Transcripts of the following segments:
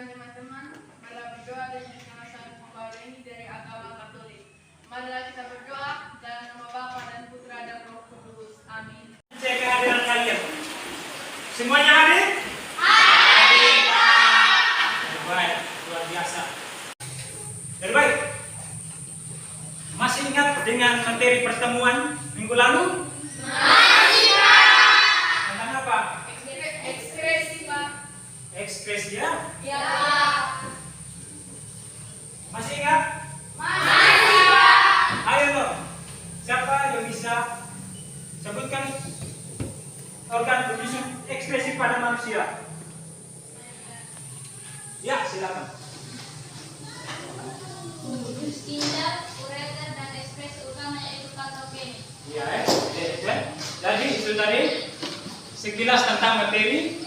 Mari teman-teman, marilah berdoa dan menyelesaikan pembawa ini dari agama Katolik. Marilah kita berdoa dalam nama Bapa dan Putra dan Roh Kudus. Amin. Cek kehadiran kalian. Semuanya hadir? Hadir. Baik, luar biasa. Baik. Masih ingat dengan materi pertemuan minggu lalu? Masih, Pak. Tentang apa? Ekspresi, Pak. Ekspresi ya? Ya. Masih ingat? Masih, Pak. Ayo dong. Siapa yang bisa sebutkan organ berfungsi ekspresi pada manusia? Ya, silakan. Tindak, ureter, dan ekspresi utama yaitu patogenik. Iya, jadi itu tadi sekilas tentang materi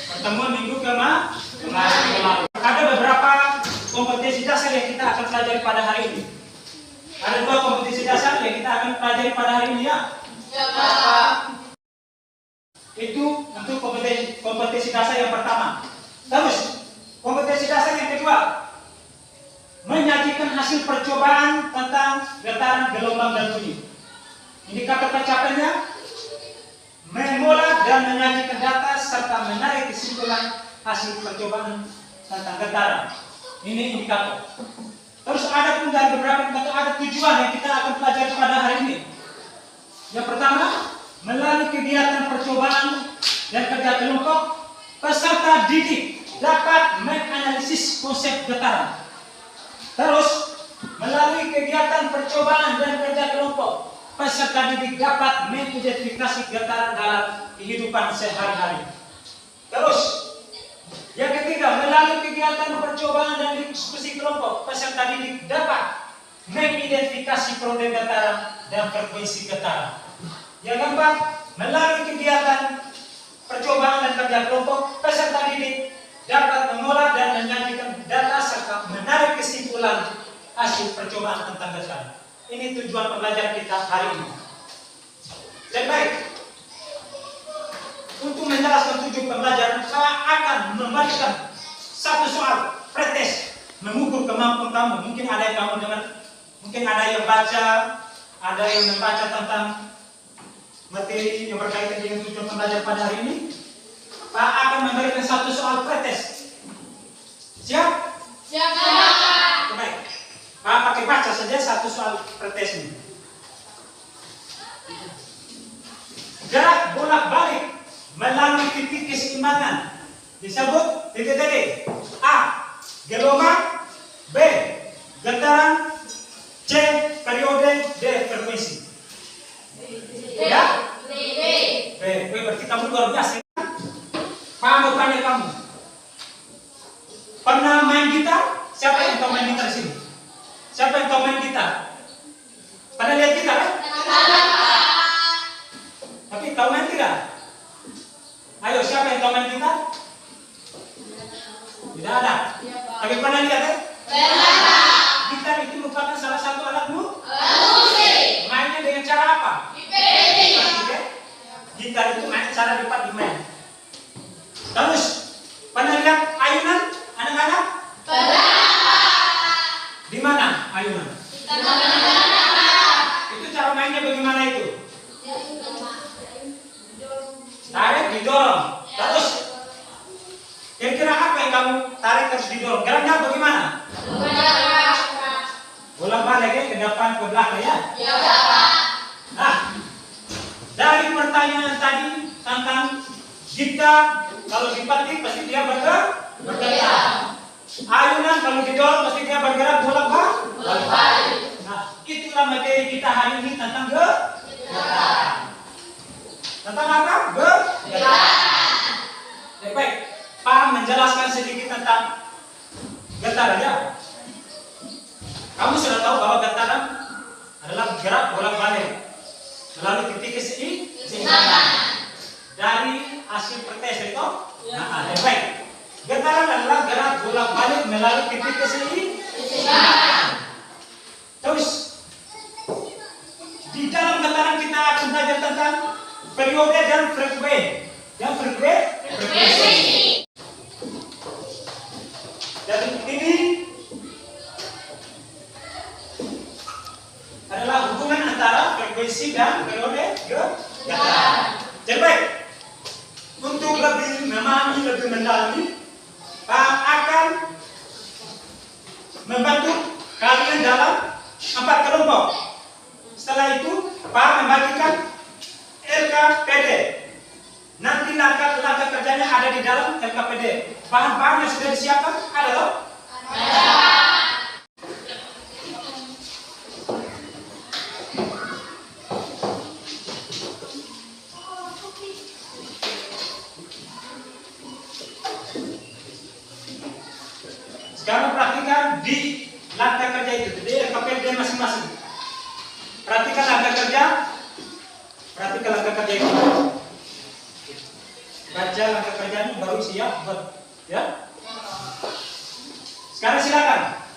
pertemuan minggu kemarin. Ada beberapa kompetensi dasar yang kita akan pelajari pada hari ini. Ada dua kompetensi dasar yang kita akan pelajari pada hari ini ya. Ya, Pak. Itu untuk kompetensi dasar yang pertama. Terus kompetensi dasar yang kedua, menyajikan hasil percobaan tentang getaran, gelombang, dan bunyi. Indikator pencapaiannya mengolah dan menyajikan data serta menarik kesimpulan hasil percobaan tentang getaran. Ini indikator. Terus ada pun dari beberapa indikator, ada tujuan yang kita akan pelajari pada hari ini. Yang pertama, melalui kegiatan percobaan dan kerja kelompok, peserta didik dapat menganalisis konsep getaran. Terus, melalui kegiatan percobaan dan kerja kelompok, peserta didik dapat mengidentifikasi getaran dalam kehidupan sehari-hari. Terus, yang ketiga, melalui kegiatan percobaan dan diskusi kelompok, peserta didik dapat mengidentifikasi periode getaran dan frekuensi getaran. Yang keempat, melalui kegiatan percobaan dan kerja kelompok, peserta didik dapat mengolah dan menyajikan data serta menarik kesimpulan hasil percobaan tentang getaran. Ini tujuan pembelajaran kita hari ini. Lebih baik, untuk menjelaskan tujuan pembelajaran, saya akan memberikan satu soal pretest mengukur kemampuan kamu. Mungkin ada yang kamu dengar, mungkin ada yang baca, ada yang membaca tentang materi yang berkaitan dengan tujuan pembelajaran pada hari ini. Pak akan memberikan satu soal pretest. Siap? Siap, Pak. Baik. Pak pakai baca saja satu soal pretest ini. Gerak bolak-balik melalui titik keseimbangan disebut titik-titik. A. Gelombang. B. Getaran. C. Periode. D. Frekuensi. Ya? B. Berarti kamu luar biasa. Pak mau tanya kamu, pernah main gitar? Siapa yang tahu main gitar di sini? Siapa yang tahu main gitar? Pernah lihat gitar? Tapi tahu main tidak? Ayo, siapa yang tahu main gitar? Tidak ada. Tapi pernah lihat ya? Gitar itu merupakan salah satu alat musik. Mainnya dengan cara apa? Gitar itu main cara lipat di main. Terus, pernah lihat ayunan anak-anak? Di mana ayunan? Itu cara mainnya bagaimana itu? Tarik, didorong. Terus, kira-kira apa yang kamu tarik terus didorong? Geraknya bagaimana? Bolak-balik ya, ke depan, ke belakang ya? Nah, dari pertanyaan tadi tentang gitar, kalau dipetik pasti dia bergerak. Ayunan kalau didorong pasti dia bergerak bolak-balik. Nah, itulah materi kita hari ini tentang getaran. Tentang apa? Getaran. Baik, Pak menjelaskan sedikit tentang getaran ya. Kamu sudah tahu bahwa getaran adalah gerak bolak-balik melalui titik keseimbangan. Dari hasil pretest itu, baik. Getaran adalah gerak bolak-balik melalui titik keseimbangan. Terus, di dalam getaran kita akan belajar tentang periode dan frekuensi. memahami lebih mendalami, Pak akan membantu kalian dalam 4 kelompok. Setelah itu, Pak membagikan LKPD. Nanti langkah kerjanya ada di dalam LKPD. Bahan-bahan yang sudah disiapkan ada loh? Sekarang praktikan di langkah kerja itu, di LKPD masing-masing. Perhatikan langkah kerja itu. Baca langkah kerjanya baru siap buat ya. Sekarang silakan.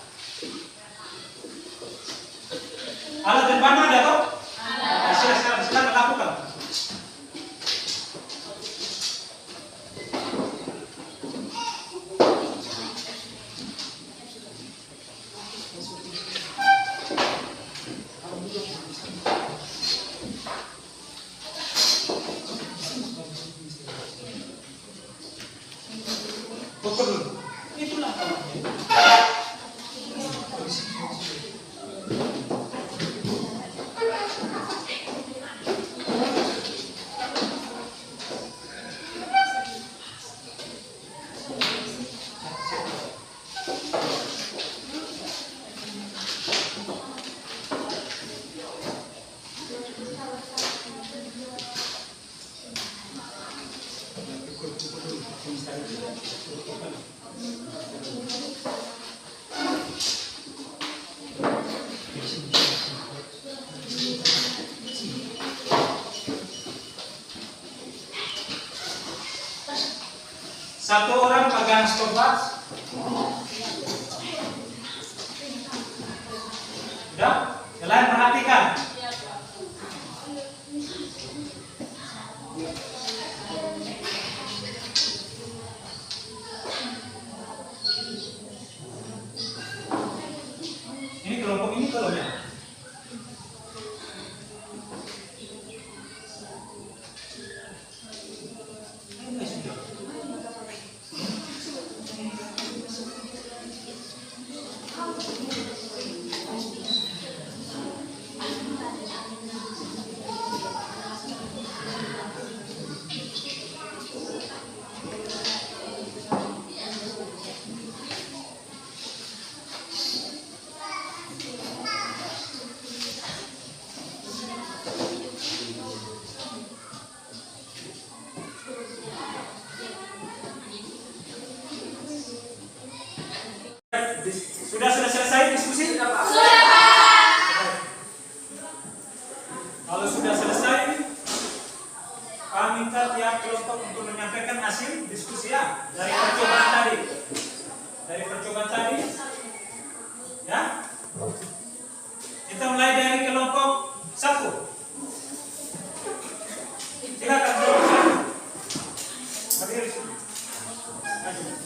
Alat dan bahan ada toh? Silakan lakukan. Pukul dulu. Itulah satu orang pegang stopwatch. Sudah? Kalian perhatikan. Ini kelompok ini kelompoknya. Sudah selesai diskusi? Sudah, Pak. Kalau sudah selesai, Pak minta tiap kelompok untuk menyampaikan hasil diskusi ya dari percobaan tadi. Ya. Kita mulai dari kelompok 1. Silakan kelompok 1. Berdiri. Maju.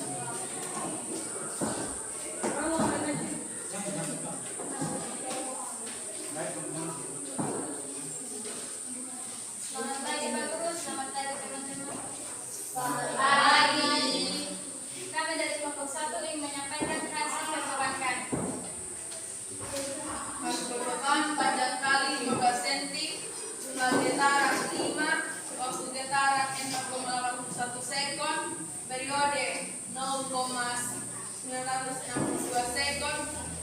Selamat pagi Pak Guru, selamat pagi teman-teman. Selamat pagi. Kami dari kelompok 1 ingin menyampaikan hasil percobaan kami. Percobaan panjang kali 15 cm, jumlah getaran 5, waktu getaran 4,81 sekon, periode 0,962 sekon,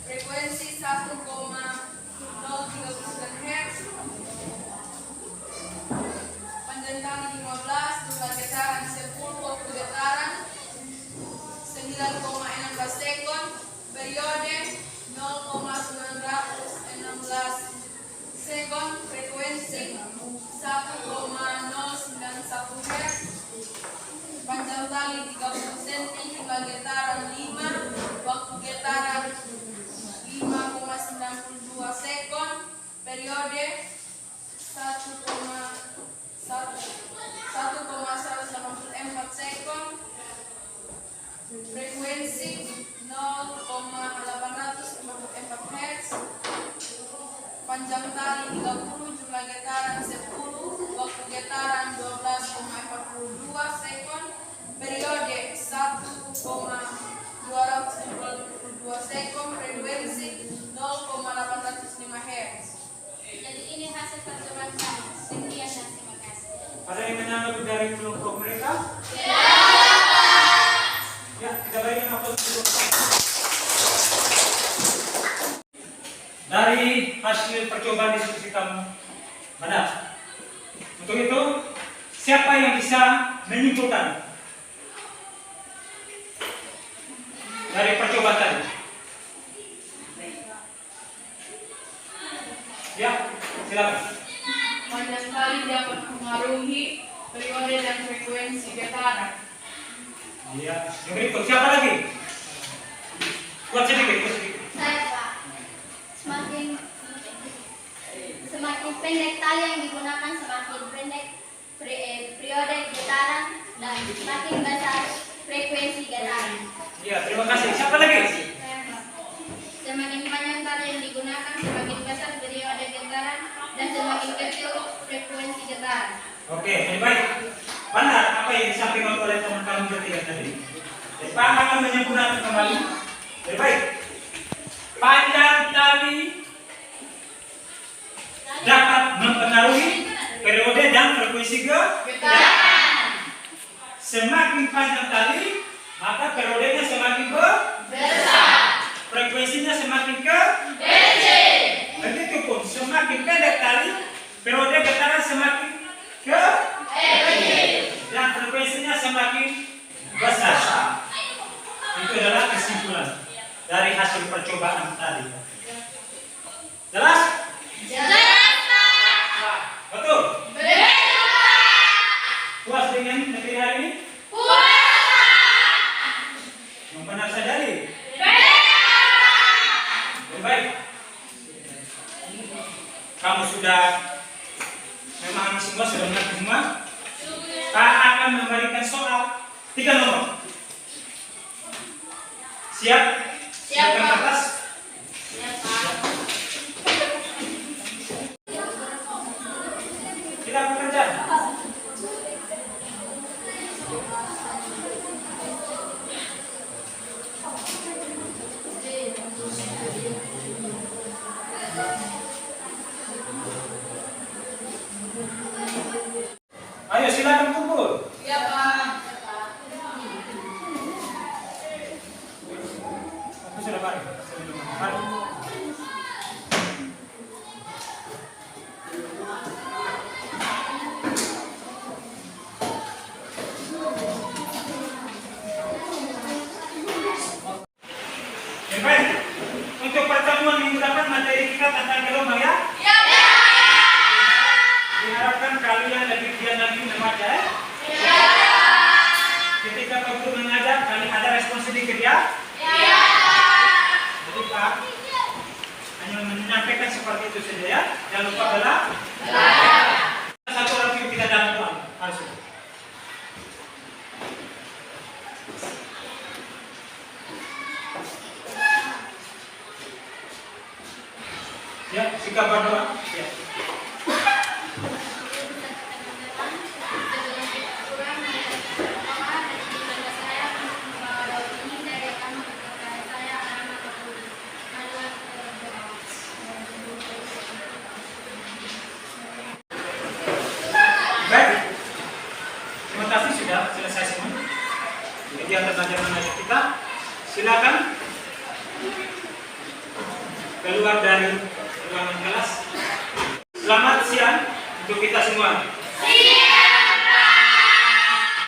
frekuensi 1,039 Hz, panjang kali 15, jumlah getaran 10, waktu getaran 9,16 sekon, periode 0,916 sekon, frekuensi 1,091 Hz, panjang tali 30 cm, jumlah getaran 5, waktu getaran 5,92 sekon, periode 1,184 sekon, frekuensi 0,844 Hz, panjang tali 30, jumlah getaran 10, waktu getaran 12,42 sekon, periode lebih dari kelompok mereka? Ya, kita berikan aplaus dulu. Dari hasil percobaan diskusi kamu, benar. Untuk itu, siapa yang bisa menyimpulkan dari percobaan tadi? Ya, silakan. Banyak kali dapat mengaruhi periode dan frekuensi getaran. Iya, yang berikut siapa lagi? Kuat sedikit, kuat sedikit. Saya Pak, semakin pendek tali yang digunakan, semakin pendek periode getaran dan semakin besar frekuensi getaran. Iya, terima kasih. Siapa lagi? Saya Pak, semakin panjang tali yang digunakan, semakin besar periode getaran dan semakin kecil frekuensi getaran. Oke, baik. Benar apa yang disampaikan oleh teman-teman ketiga tadi. Jadi, Pak akan menyempurnakan kembali. Jadi, baik. Panjang tali dapat mempengaruhi periode dan frekuensi getaran. Semakin panjang tali, maka periodenya semakin besar. Frekuensinya semakin kecil. Begitupun semakin pendek tali, periode getaran semakin kecil dan frekuensinya semakin besar. Itu adalah kesimpulan dari hasil percobaan tadi. Jelas? Jelas Pak. Betul? Betul Pak. Puas dengan materi hari ini? Puas. Yang benar saja nih. Baik. Kamu sudah memahami semua, sudah mengerti semua? Pak akan memberikan soal 3 nomor. Siap? Siap, Siapkan Pak. kertas. Kita bekerja. Ayo silakan kumpul. Ya Pak. Aku sudah mari. Mari. Baik. Untuk pertemuan minggu depan materi kita tentang gelombang ya. Ya Pak. Diharapkan kalian lebih giat lagi membaca ya. Ketika Pak Guru mengajar, kalian ada respon sedikit ya. Jadi Pak hanya menyampaikan seperti itu saja ya. Jangan lupa adalah satu orang itu kita dalam doa harus. Ya, sikap berdoa. Ya. Baik. Terima kasih sudah selesai semua. Kegiatan belajar mengajar kita. Silakan keluar dari ruangan kelas. Selamat siang untuk kita semua.